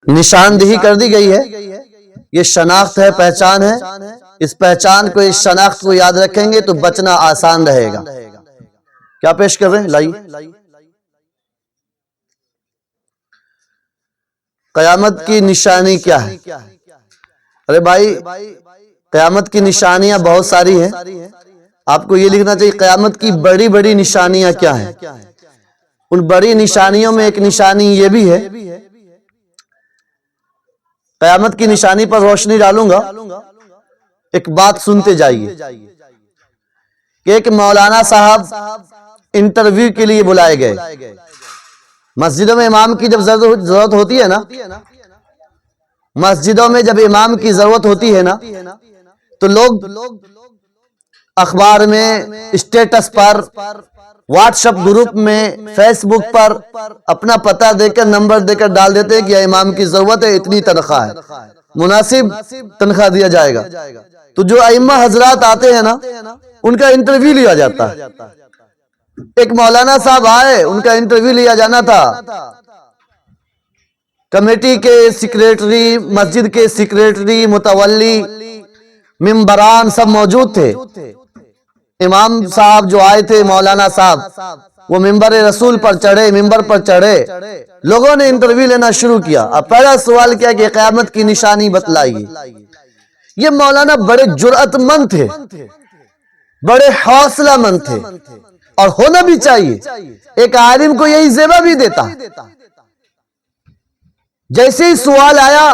نشاندہی کر دی گئی ہے، یہ شناخت ہے، پہچان ہے، اس پہچان کو، اس شناخت کو یاد رکھیں گے تو بچنا آسان رہے گا۔ کیا پیش کر رہے ہیں؟ لائیے۔ قیامت کی نشانی کیا ہے؟ ارے بھائی، قیامت کی نشانیاں بہت ساری ہیں، آپ کو یہ لکھنا چاہیے قیامت کی بڑی بڑی نشانیاں کیا ہیں۔ ان بڑی نشانیوں میں ایک نشانی یہ بھی ہے، قیامت کی نشانی پر روشنی ڈالوں گا، ایک بات سنتے جائیے کہ ایک مولانا صاحب انٹرویو کے لیے بلائے گئے۔ مسجدوں میں امام کی جب ضرورت ہوتی ہے نا، مسجدوں میں جب امام کی ضرورت ہوتی ہے نا، تو لوگ اخبار میں، اسٹیٹس پر، واٹس ایپ گروپ میں، فیس بک پر اپنا پتہ دے کر، نمبر دے کر ڈال دیتے ہیں کہ امام کی ضرورت ہے، اتنی تنخواہ ہے، مناسب تنخواہ دیا جائے گا۔ تو جو ائمہ حضرات آتے ہیں نا، ان کا انٹرویو لیا جاتا ہے۔ ایک مولانا صاحب آئے، ان کا انٹرویو لیا جانا تھا۔ کمیٹی کے سیکریٹری، مسجد کے سیکریٹری، متولی، ممبران سب موجود تھے۔ امام صاحب جو آئے تھے، مولانا صاحب، وہ ممبر رسول پر چڑھے، ممبر پر چڑھے، لوگوں نے انٹرویو لینا شروع کیا۔ اب پہلا سوال کیا کہ قیامت کی نشانی بتلائیے۔ یہ مولانا بڑے جرأت مند تھے، بڑے حوصلہ مند تھے، اور ہونا بھی چاہیے، ایک عالم کو یہی زیبہ بھی دیتا۔ جیسے ہی سوال آیا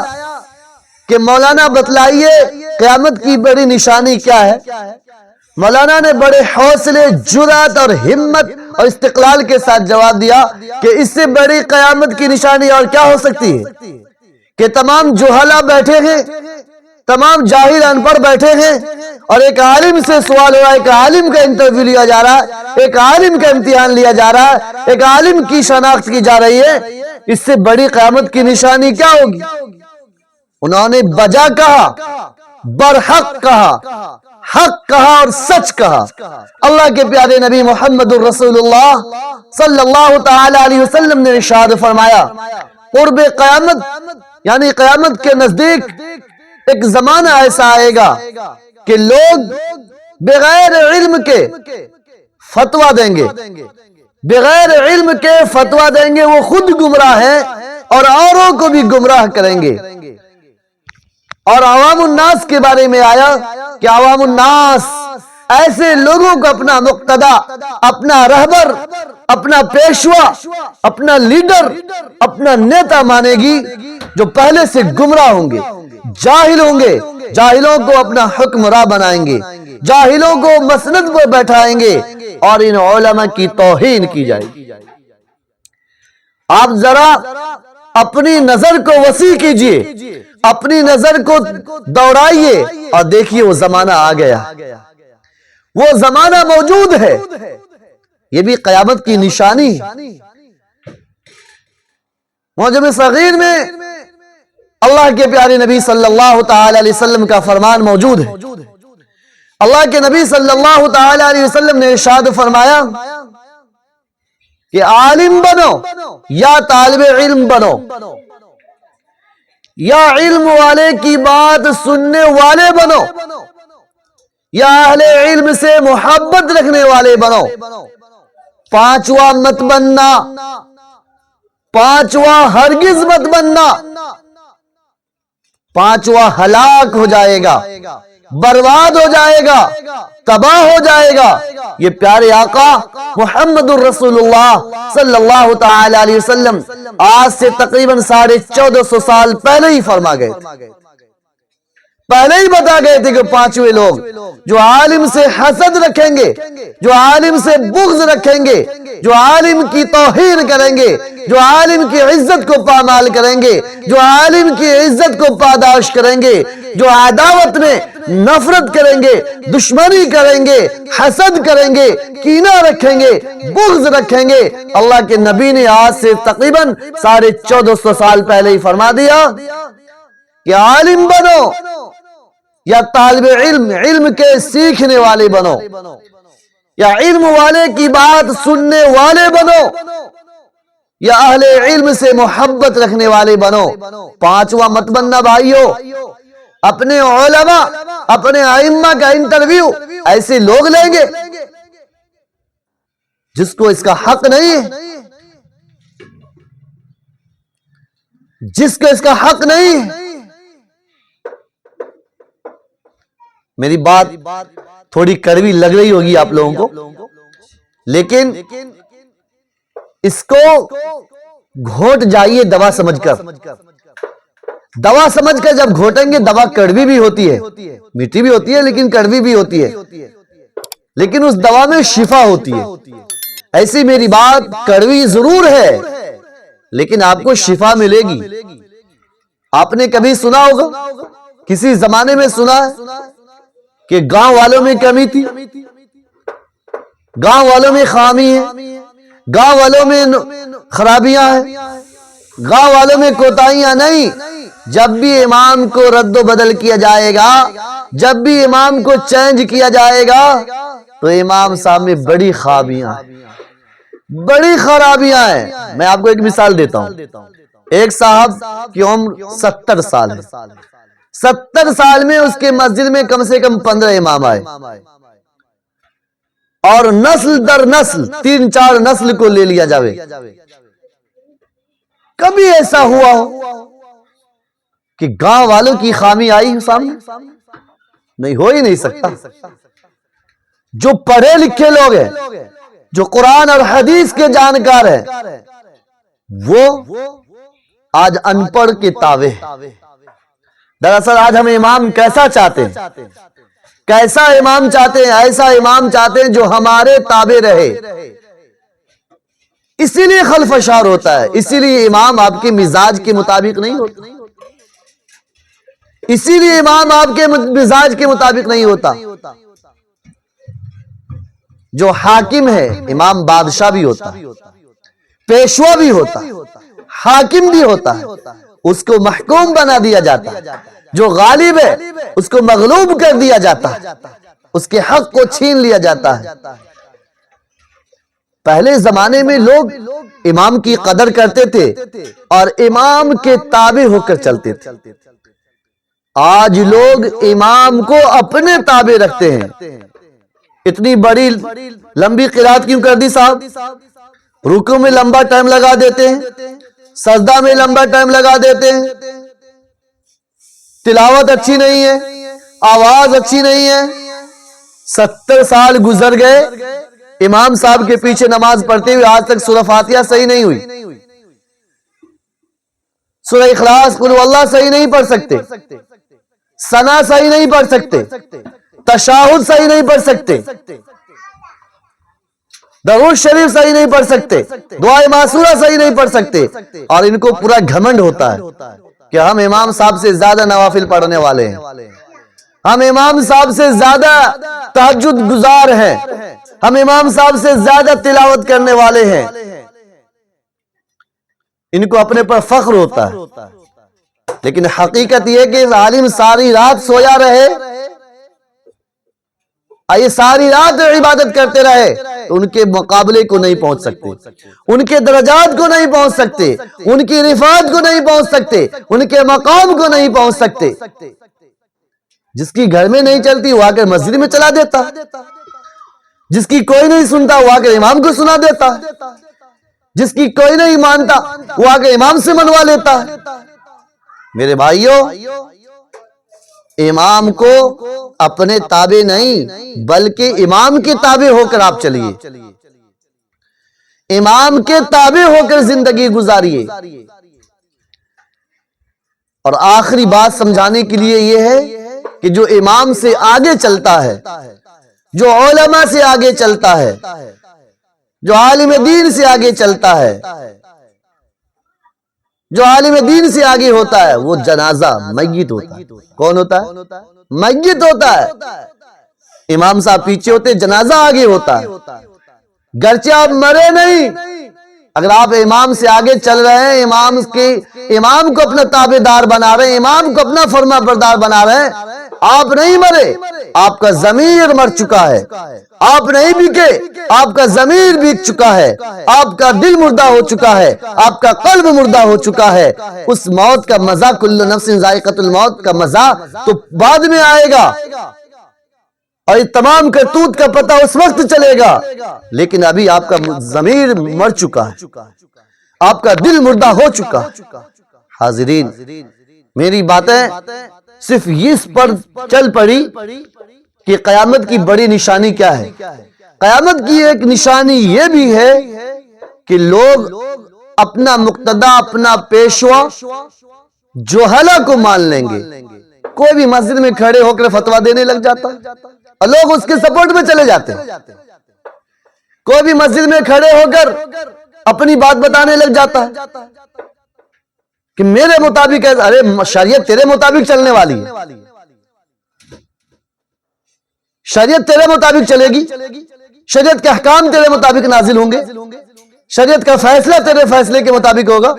کہ مولانا بتلائیے قیامت کی بڑی نشانی کیا ہے، مولانا نے بڑے حوصلے، جرأت اور ہمت اور استقلال کے ساتھ جواب دیا کہ اس سے بڑی قیامت کی نشانی اور کیا ہو سکتی ہے کہ تمام جہلا بیٹھے ہیں، تمام جاہل ان پڑھ بیٹھے ہیں، اور ایک عالم سے سوال ہو رہا ہے، ایک عالم کا انٹرویو لیا جا رہا ہے، ایک عالم کا امتحان لیا جا رہا ہے، ایک عالم کی شناخت کی جا رہی ہے، اس سے بڑی قیامت کی نشانی کیا ہوگی؟ انہوں نے بجا کہا، برحق کہا، حق کہا اور سچ کہا۔ اللہ کے پیارے نبی محمد الرسول اللہ صلی اللہ تعالی علیہ وسلم نے ارشاد فرمایا، قرب قیامت یعنی قیامت کے نزدیک ایک زمانہ ایسا آئے گا کہ لوگ بغیر علم کے فتویٰ دیں گے، بغیر علم کے فتویٰ دیں گے، وہ خود گمراہ ہیں اور اوروں کو بھی گمراہ کریں گے۔ اور عوام الناس کے بارے میں آیا کہ عوام الناس ایسے لوگوں کو اپنا مقتدا، اپنا رہبر، اپنا پیشوا، اپنا لیڈر، اپنا نیتا مانے گی جو پہلے سے گمراہ ہوں گے، جاہل ہوں گے، جاہلوں کو اپنا حکمراں بنائیں گے، جاہلوں کو مسند پر بیٹھائیں گے، اور ان علماء کی توہین کی جائے گی۔ آپ ذرا اپنی نظر کو وسیع کیجئے، اپنی نظر کو دوڑائیے اور دیکھیے وہ زمانہ آ گیا، وہ زمانہ موجود ہے، یہ بھی قیامت کی نشانی ہے۔ معجم صغیر میں اللہ کے پیارے نبی صلی اللہ تعالی علیہ وسلم کا فرمان موجود ہے۔ اللہ کے نبی صلی اللہ تعالی علیہ وسلم نے ارشاد فرمایا کہ عالم بنو یا طالب علم بنو، یا علم والے کی بات سننے والے بنو، یا اہل علم سے محبت رکھنے والے بنو، پانچواں مت بننا، پانچواں ہرگز مت بننا، پانچواں ہلاک ہو جائے گا، برباد ہو جائے گا، تباہ ہو جائے گا۔ یہ پیارے آقا محمد الرسول اللہ صلی اللہ تعالی علیہ وسلم آج سے تقریباً 1450 سال پہلے ہی فرما گئے تھے، پہلے ہی بتا گئے تھے کہ پانچویں لوگ جو عالم سے حسد رکھیں گے، جو عالم سے بغض رکھیں گے، جو عالم کی توہین کریں گے، جو عالم کی عزت کو پامال کریں گے، جو عالم کی عزت کو پاداش کریں گے، جو عداوت میں نفرت کریں گے، دشمنی کریں گے، حسد کریں گے، کینہ رکھیں گے، بغض رکھیں گے، اللہ کے نبی نے آج سے تقریباً 1450 سال پہلے ہی فرما دیا کہ عالم بنو یا طالب علم، علم کے سیکھنے والے بنو، یا علم والے کی بات سننے والے بنو، یا اہل علم سے محبت رکھنے والے بنو۔ پانچواں مت بننا بھائیو، اپنے علماء اپنے ائمہ کا انٹرویو ایسے لوگ لیں گے جس کو اس کا حق نہیں ہے، جس کو اس کا حق نہیں ہے۔ میری بات تھوڑی کڑوی لگ رہی ہوگی آپ لوگوں کو، لیکن اس کو گھونٹ جائیے دوا سمجھ کر۔ دوا سمجھ کر جب گھونٹیں گے، دوا کڑوی بھی ہوتی ہے، میٹھی بھی ہوتی ہے لیکن کڑوی بھی ہوتی ہے، لیکن اس دوا میں شفا ہوتی ہے۔ ایسی میری بات کڑوی ضرور ہے لیکن آپ کو شفا ملے گی۔ آپ نے کبھی سنا ہوگا، کسی زمانے میں سنا ہے کہ گاؤں والوں میں کمی تھی، گاؤں والوں میں خامی ہے، گاؤں والوں میں خرابیاں ہیں، گاؤں والوں میں کوتاہیاں نہیں۔ جب بھی امام کو رد و بدل کیا جائے گا، جب بھی امام کو چینج کیا جائے گا، تو امام صاحب میں بڑی خامیاں ہیں، بڑی خرابیاں ہیں۔ میں آپ کو ایک مثال دیتا ہوں۔ ایک صاحب کی عمر 70 سال ہے، 70 سال میں اس کے مسجد میں کم سے کم 15 امام آئے، اور نسل در نسل 3-4 نسل کو لے لیا جاوے، کبھی ایسا ہوا ہو کہ گاؤں والوں کی خامی آئی سامنے؟ نہیں، ہو ہی نہیں سکتا۔ جو پڑھے لکھے لوگ ہیں، جو قرآن اور حدیث کے جانکار ہیں، وہ آج ان پڑھ کے تابع ہیں۔ دراصل آج ہم امام کیسا چاہتے ہیں؟ کیسا امام چاہتے ہیں؟ ایسا امام چاہتے ہیں جو ہمارے تابع رہے۔ اسی لیے خلفشار ہوتا ہے، اسی لیے امام آپ کے مزاج کے مطابق نہیں ہوتا، اسی لیے امام آپ کے مزاج کے مطابق نہیں ہوتا۔ جو حاکم ہے، امام بادشاہ بھی ہوتا، پیشوا بھی ہوتا، حاکم بھی ہوتا ہے، اس کو محکوم بنا دیا جاتا ہے۔ جو غالب ہے اس کو مغلوب کر دیا جاتا ہے، اس کے حق کو چھین لیا جاتا ہے۔ پہلے زمانے میں لوگ امام کی قدر کرتے تھے اور امام کے تابع ہو کر چلتے تھے۔ آج لوگ امام کو اپنے تابع رکھتے ہیں۔ اتنی بڑی لمبی قرات کیوں کر دی صاحب؟ رکوع میں لمبا ٹائم لگا دیتے ہیں، سجدہ میں لمبا ٹائم لگا دیتے ہیں، تلاوت اچھی نہیں ہے، آواز اچھی نہیں ہے۔ 70 سال گزر گئے امام صاحب کے پیچھے نماز پڑھتے ہوئے، آج تک سورہ فاتحہ صحیح نہیں ہوئی، سورہ اخلاص قل واللہ صحیح نہیں پڑھ سکتے، ثنا صحیح نہیں پڑھ سکتے، تشہد صحیح نہیں پڑھ سکتے، درود شریف صحیح نہیں پڑھ سکتے، دعائے معصورہ صحیح نہیں پڑھ سکتے، اور ان کو پورا گھمنڈ ہوتا ہے کہ ہم امام صاحب سے زیادہ نوافل پڑھنے والے ہیں، ہم امام صاحب سے زیادہ تہجد گزار ہیں، ہم امام صاحب سے زیادہ تلاوت کرنے والے ہیں۔ ان کو اپنے پر فخر ہوتا ہے، لیکن حقیقت یہ کہ عالم ساری رات سویا رہے، یہ ساری رات عبادت کرتے رہے، تو ان کے مقابلے کو نہیں پہنچ سکتے، ان کے درجات کو نہیں پہنچ سکتے، ان کی رفعت کو نہیں پہنچ سکتے، ان کے مقام کو نہیں پہنچ سکتے۔ جس کی گھر میں نہیں چلتی وہ آ کر مسجد میں چلا دیتا، جس کی کوئی نہیں سنتا وہ آ کر امام کو سنا دیتا، جس کی کوئی نہیں مانتا وہ آ کر امام سے منوا لیتا۔ میرے بھائیوں، امام کو اپنے تابع نہیں بلکہ امام کے تابع ہو کر آپ چلیے، امام کے تابع ہو کر زندگی گزاریے۔ اور آخری بات سمجھانے کے لیے یہ ہے کہ جو امام سے آگے چلتا ہے، جو علماء سے آگے چلتا ہے، جو عالم دین سے آگے چلتا ہے، جو عالم دین سے آگے ہوتا ہے، وہ جنازہ میت ہوتا ہے۔ کون ہوتا ہے؟ میت ہوتا ہے۔ امام صاحب پیچھے ہوتے، جنازہ آگے ہوتا ہے۔ گرچہ آپ مرے نہیں، اگر آپ امام سے آگے چل رہے ہیں، امام کو اپنا تابع دار بنا رہے ہیں، امام کو اپنا فرما بردار بنا رہے ہیں، آپ نہیں مرے، آپ کا ضمیر مر چکا ہے، آپ نہیں بکے، آپ کا ضمیر بک چکا ہے، آپ کا دل مردہ ہو چکا ہے، آپ کا قلب مردہ ہو چکا ہے۔ اس موت کا مزہ، کل نفس ذائقۃ الموت کا مزہ تو بعد میں آئے گا، اور یہ تمام کرتوت کا پتہ اس وقت چلے گا، لیکن ابھی آپ کا ضمیر مر چکا ہے، آپ کا دل مردہ ہو چکا ہے۔ حاضرین، میری باتیں صرف اس پر چل پڑی کہ قیامت کی بڑی نشانی کیا ہے۔ قیامت کی ایک نشانی یہ بھی ہے کہ لوگ اپنا مقتدی، اپنا پیشوا جوہلا کو مان لیں گے۔ کوئی بھی مسجد میں کھڑے ہو کر فتویٰ دینے لگ جاتا ہے اور لوگ اس کے سپورٹ میں چلے جاتے ہیں۔ کوئی بھی مسجد میں کھڑے ہو کر اپنی بات بتانے لگ جاتا ہے کہ میرے مطابق، ارے شریعت تیرے مطابق چلنے والی ہے، شریعت تیرے مطابق چلے گی، شریعت کے احکام تیرے مطابق نازل ہوں گے، شریعت کا فیصلہ تیرے فیصلے کے مطابق ہوگا۔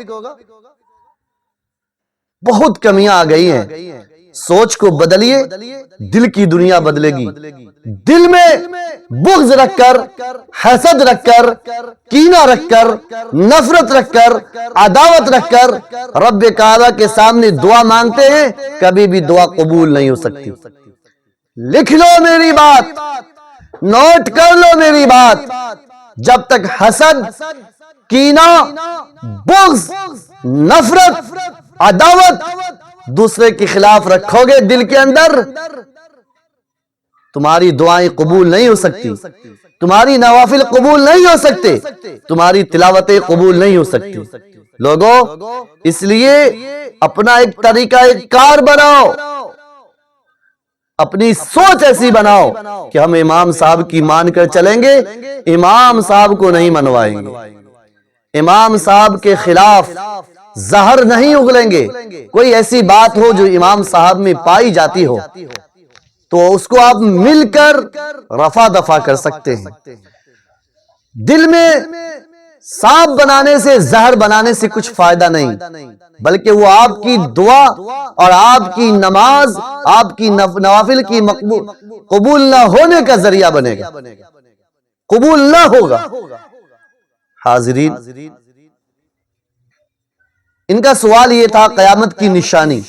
بہت کمیاں آ گئی ہیں، سوچ کو بدلیے، دل کی دنیا بدلے گی۔ دل میں بغض رکھ کر، حسد رکھ کر، کینہ رکھ کر، نفرت رکھ کر، عداوت رکھ کر رب کعبہ کے سامنے دعا مانگتے ہیں، کبھی بھی دعا قبول نہیں ہو سکتی۔ لکھ لو میری بات، نوٹ کر لو میری بات، جب تک حسد، کینہ، بغض، نفرت، عداوت دوسرے کے خلاف رکھو گے دل کے اندر، تمہاری دعائیں قبول نہیں ہو سکتی، تمہاری نوافل قبول نہیں ہو سکتے، تمہاری تلاوتیں قبول نہیں ہو سکتی۔ لوگوں، اس لیے اپنا ایک طریقہ کار بناؤ، اپنی سوچ ایسی بناؤ کہ ہم امام صاحب کی مان کر چلیں گے، امام صاحب کو نہیں منوائیں گے، امام صاحب کے خلاف زہر نہیں اگلیں گے۔ کوئی ایسی بات ہو جو امام صاحب میں پائی جاتی ہو تو اس کو آپ مل کر رفع دفع کر سکتے ہیں۔ دل میں سانپ بنانے سے، زہر بنانے سے کچھ فائدہ نہیں، بلکہ وہ آپ کی دعا اور آپ کی نماز، آپ کی نوافل کی قبول نہ ہونے کا ذریعہ بنے گا، قبول نہ ہوگا۔ حاضرین، ان کا سوال یہ تھا قیامت کی نشانی۔